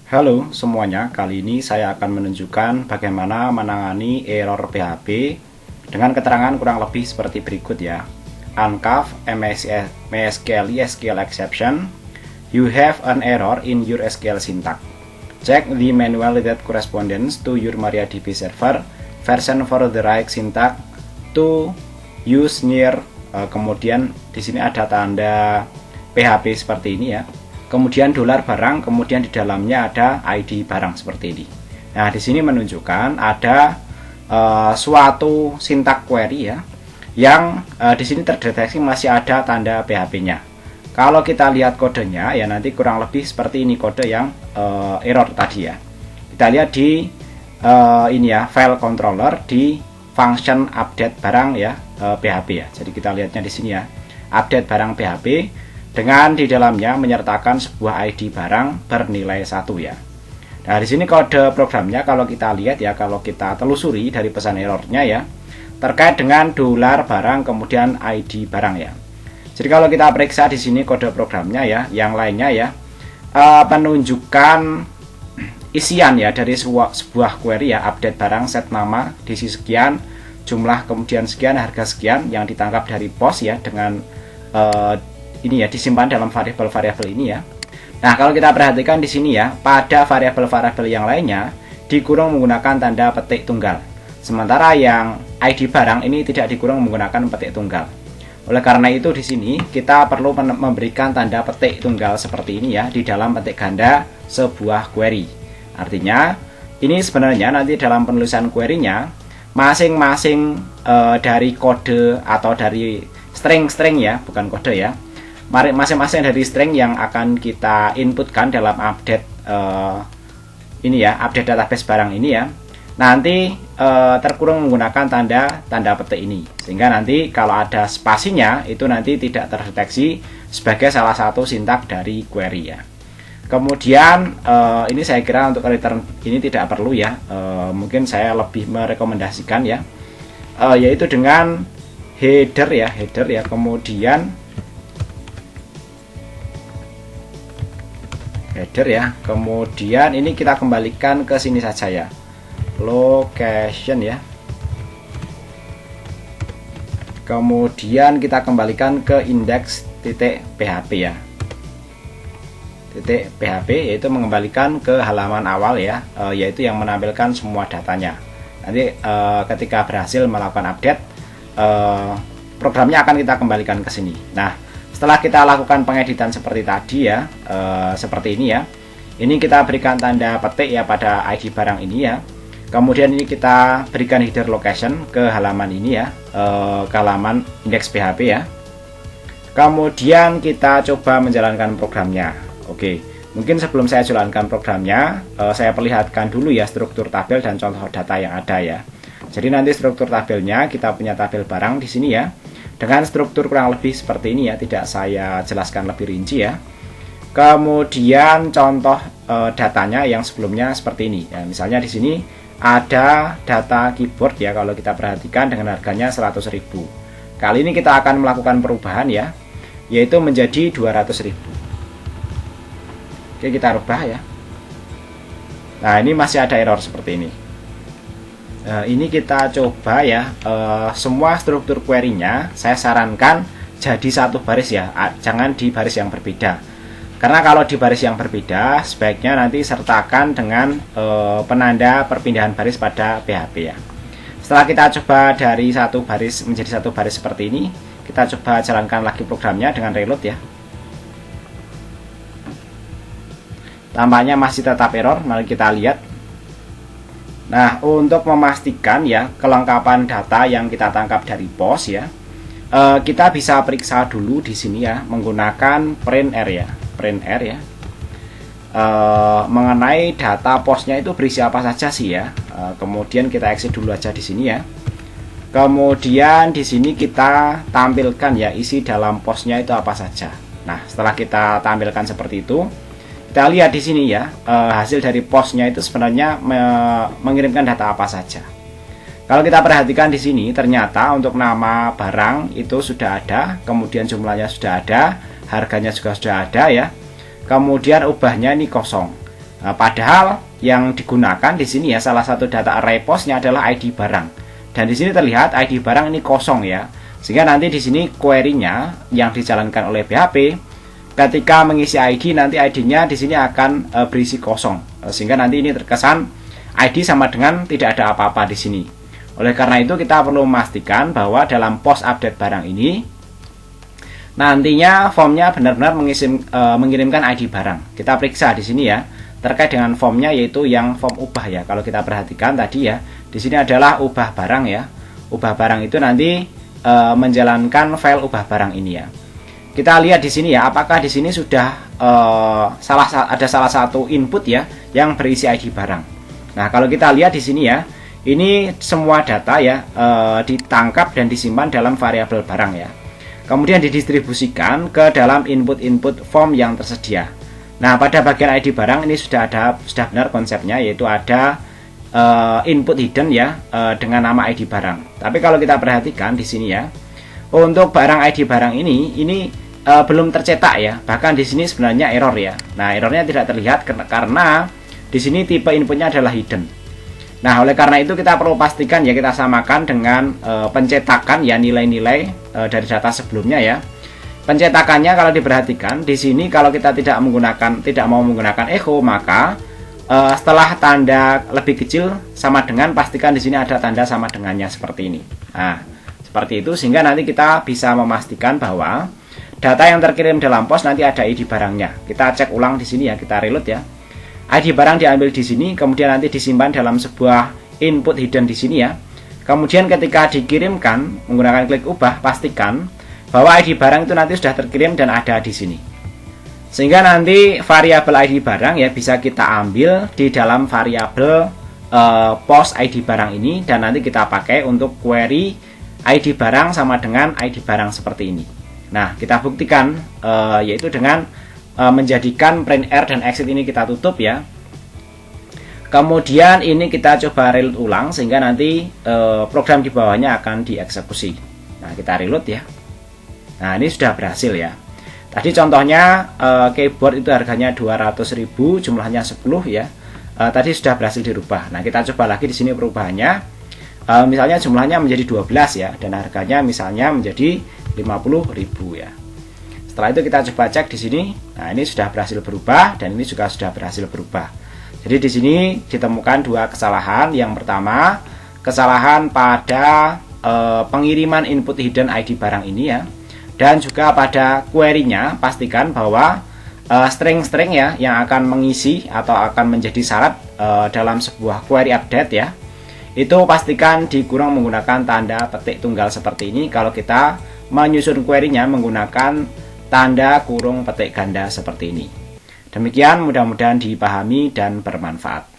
Halo semuanya, kali ini saya akan menunjukkan bagaimana menangani error PHP dengan keterangan kurang lebih seperti berikut ya. Uncov MySQL SQL exception. You have an error in your SQL syntax. Check the manual that corresponds to your MariaDB server version for the right syntax to use near. Kemudian di sini ada tanda PHP seperti ini ya. Kemudian dolar barang, kemudian di dalamnya ada ID barang seperti ini. Nah, di sini menunjukkan ada suatu sintak query ya, yang di sini terdeteksi masih ada tanda PHP-nya. Kalau kita lihat kodenya ya nanti kurang lebih seperti ini kode yang error tadi ya. Kita lihat di ini ya, file controller di function update barang ya, PHP ya. Jadi kita lihatnya di sini ya, update barang PHP. Dengan di dalamnya menyertakan sebuah ID barang bernilai 1 ya. Nah, di sini kode programnya kalau kita lihat ya, kalau kita telusuri dari pesan errornya ya, terkait dengan dolar barang kemudian ID barang ya. Jadi kalau kita periksa di sini kode programnya ya, yang lainnya ya, penunjukan isian ya dari sebuah query ya, update barang set nama diisi sekian, jumlah kemudian sekian, harga sekian yang ditangkap dari pos ya dengan ini ya disimpan dalam variabel-variabel ini ya. Nah, kalau kita perhatikan di sini ya, pada variabel-variabel yang lainnya dikurung menggunakan tanda petik tunggal. Sementara yang ID barang ini tidak dikurung menggunakan petik tunggal. Oleh karena itu di sini kita perlu memberikan tanda petik tunggal seperti ini ya di dalam petik ganda sebuah query. Artinya ini sebenarnya nanti dalam penulisan query-nya masing-masing dari kode atau dari string-string ya, bukan kode ya. Masing-masing dari string yang akan kita inputkan dalam update ini ya, update database barang ini ya, nanti terkurung menggunakan tanda petik ini, sehingga nanti kalau ada spasinya itu nanti tidak terdeteksi sebagai salah satu sintak dari query ya. Kemudian ini saya kira untuk return ini tidak perlu ya, mungkin saya lebih merekomendasikan ya, yaitu dengan header ya, kemudian header ya, kemudian ini kita kembalikan ke sini saja ya, location ya, kemudian kita kembalikan ke index.php ya, .php yaitu mengembalikan ke halaman awal ya, yaitu yang menampilkan semua datanya. Nanti ketika berhasil melakukan update, programnya akan kita kembalikan ke sini. Nah, setelah kita lakukan pengeditan seperti tadi ya, seperti ini ya, ini kita berikan tanda petik ya pada ID barang ini ya. Kemudian ini kita berikan header location ke halaman ini ya, ke halaman index PHP ya. Kemudian kita coba menjalankan programnya. Oke, mungkin sebelum saya jalankan programnya, saya perlihatkan dulu ya struktur tabel dan contoh data yang ada ya. Jadi nanti struktur tabelnya kita punya tabel barang di sini ya, dengan struktur kurang lebih seperti ini ya, tidak saya jelaskan lebih rinci ya. Kemudian contoh datanya yang sebelumnya seperti ini ya, misalnya di sini ada data keyboard ya, kalau kita perhatikan dengan harganya 100.000. Kali ini kita akan melakukan perubahan ya, yaitu menjadi 200.000. Oke, kita rubah ya. Nah, ini masih ada error seperti ini. Ini kita coba ya, semua struktur query-nya saya sarankan jadi satu baris ya, jangan di baris yang berbeda. Karena kalau di baris yang berbeda sebaiknya nanti sertakan dengan penanda perpindahan baris pada PHP ya. Setelah kita coba dari satu baris menjadi satu baris seperti ini, kita coba jalankan lagi programnya dengan reload ya. Tampaknya masih tetap error, mari kita lihat. Nah, untuk memastikan ya kelengkapan data yang kita tangkap dari pos ya, kita bisa periksa dulu di sini ya menggunakan printr ya, mengenai data posnya itu berisi apa saja sih ya. Kemudian kita exit dulu aja di sini ya. Kemudian di sini kita tampilkan ya isi dalam posnya itu apa saja. Nah, setelah kita tampilkan seperti itu, kita lihat di sini ya, hasil dari posnya itu sebenarnya mengirimkan data apa saja. Kalau kita perhatikan di sini, ternyata untuk nama barang itu sudah ada, kemudian jumlahnya sudah ada, harganya juga sudah ada ya. Kemudian ubahnya ini kosong. Padahal yang digunakan di sini ya, salah satu data array postnya adalah ID barang. Dan di sini terlihat ID barang ini kosong ya. Sehingga nanti di sini query-nya yang dijalankan oleh PHP ketika mengisi ID, nanti ID-nya di sini akan berisi kosong. Sehingga nanti ini terkesan ID sama dengan tidak ada apa-apa di sini. Oleh karena itu kita perlu memastikan bahwa dalam post update barang ini nantinya formnya benar-benar mengirimkan ID barang. Kita periksa di sini ya, terkait dengan formnya, yaitu yang form ubah ya. Kalau kita perhatikan tadi ya, di sini adalah ubah barang ya. Ubah barang itu nanti menjalankan file ubah barang ini ya. Kita lihat di sini ya, apakah di sini sudah ada salah satu input ya yang berisi ID barang. Nah, kalau kita lihat di sini ya, ini semua data ya ditangkap dan disimpan dalam variabel barang ya. Kemudian didistribusikan ke dalam input-input form yang tersedia. Nah, pada bagian ID barang ini sudah benar konsepnya, yaitu ada input hidden ya dengan nama ID barang. Tapi kalau kita perhatikan di sini ya, untuk barang ID barang ini belum tercetak ya. Bahkan di sini sebenarnya error ya. Nah, errornya tidak terlihat karena di sini tipe inputnya adalah hidden. Nah, oleh karena itu kita perlu pastikan ya, kita samakan dengan pencetakan ya, nilai-nilai dari data sebelumnya ya. Pencetakannya kalau diperhatikan di sini, kalau kita tidak mau menggunakan echo, maka setelah tanda lebih kecil sama dengan, pastikan di sini ada tanda sama dengannya seperti ini. Nah, seperti itu, sehingga nanti kita bisa memastikan bahwa data yang terkirim dalam post nanti ada ID barangnya. Kita cek ulang di sini ya, kita reload ya. ID barang diambil di sini, kemudian nanti disimpan dalam sebuah input hidden di sini ya. Kemudian ketika dikirimkan menggunakan klik ubah, pastikan bahwa ID barang itu nanti sudah terkirim dan ada di sini. Sehingga nanti variabel ID barang ya bisa kita ambil di dalam variabel post ID barang ini, dan nanti kita pakai untuk query ID barang sama dengan ID barang seperti ini. Nah, kita buktikan yaitu dengan menjadikan print R dan exit ini kita tutup ya. Kemudian ini kita coba reload ulang sehingga nanti program di bawahnya akan dieksekusi. Nah, kita reload ya. Nah, ini sudah berhasil ya. Tadi contohnya keyboard itu harganya 200.000, jumlahnya 10 ya. Tadi sudah berhasil dirubah. Nah, kita coba lagi di sini perubahannya. Misalnya jumlahnya menjadi 12 ya, dan harganya misalnya menjadi 50.000 ya. Setelah itu kita coba cek di sini. Nah, ini sudah berhasil berubah dan ini juga sudah berhasil berubah. Jadi di sini ditemukan dua kesalahan. Yang pertama, kesalahan pada pengiriman input hidden ID barang ini ya. Dan juga pada query-nya, pastikan bahwa string-string ya yang akan mengisi atau akan menjadi syarat dalam sebuah query update ya, itu pastikan dikurung menggunakan tanda petik tunggal seperti ini kalau kita menyusun query-nya menggunakan tanda kurung petik ganda seperti ini. Demikian, mudah-mudahan dipahami dan bermanfaat.